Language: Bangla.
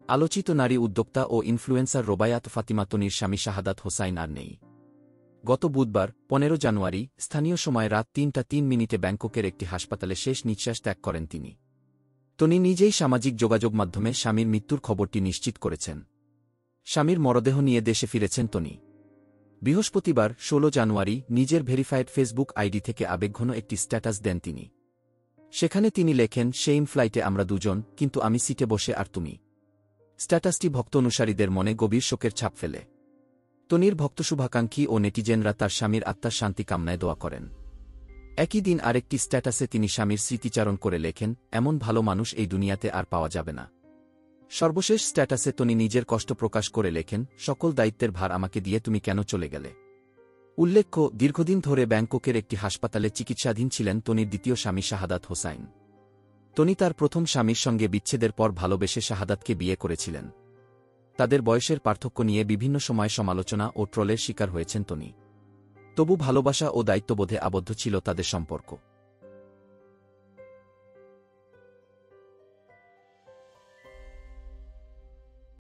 আলোচিত নারী উদ্যোক্তা ও ইনফ্লুয়েন্সার রোবায়াত ফাতিমা তনির স্বামী শাহাদাত হোসাইন আর নেই। গত বুধবার ১৫ জানুয়ারি স্থানীয় সময় রাত ৩টা ৩ মিনিটে ব্যাংককের একটি হাসপাতালে শেষ নিঃশ্বাস ত্যাগ করেন তিনি। তনি নিজেই সামাজিক যোগাযোগ মাধ্যমে স্বামীর মৃত্যুর খবরটি নিশ্চিত করেছেন। স্বামীর মরদেহ নিয়ে দেশে ফিরেছেন তনি। বৃহস্পতিবার ১৬ জানুয়ারি নিজের ভেরিফাইড ফেসবুক আইডি থেকে আবেগঘন একটি স্ট্যাটাস দেন তিনি। সেখানে তিনি লেখেন, সেইম ফ্লাইটে আমরা দুজন, কিন্তু আমি সিটে বসে আর তুমি। স্ট্যাটাসটি ভক্ত অনুসারীদের মনে গভীর শোকের ছাপ ফেলে। তনির ভক্ত শুভাকাঙ্ক্ষী ও নেটিজেনরা তার স্বামীর আত্মার শান্তি কামনায় দোয়া করেন। একই দিন আরেকটি স্ট্যাটাসে তিনি স্বামীর স্মৃতিচারণ করে লেখেন, এমন ভালো মানুষ এই দুনিয়াতে আর পাওয়া যাবে না। সর্বশেষ স্ট্যাটাসে তনি নিজের কষ্ট প্রকাশ করে লেখেন, সকল দায়িত্বের ভার আমাকে দিয়ে তুমি কেন চলে গেলে। উল্লেখ্য, দীর্ঘদিন ধরে ব্যাংককের একটি হাসপাতালে চিকিৎসাধীন ছিলেন তনির দ্বিতীয় স্বামী শাহাদাত হোসাইন। তনি তার প্রথম স্বামীর সঙ্গে বিচ্ছেদের পর ভালোবেসে শাহাদাতকে বিয়ে করেছিলেন। তাদের বয়সের পার্থক্য নিয়ে বিভিন্ন সময় সমালোচনা ও ট্রলের শিকার হয়েছেন তনি। তবু ভালোবাসা ও দায়িত্ববোধে আবদ্ধ ছিল তাদের সম্পর্ক।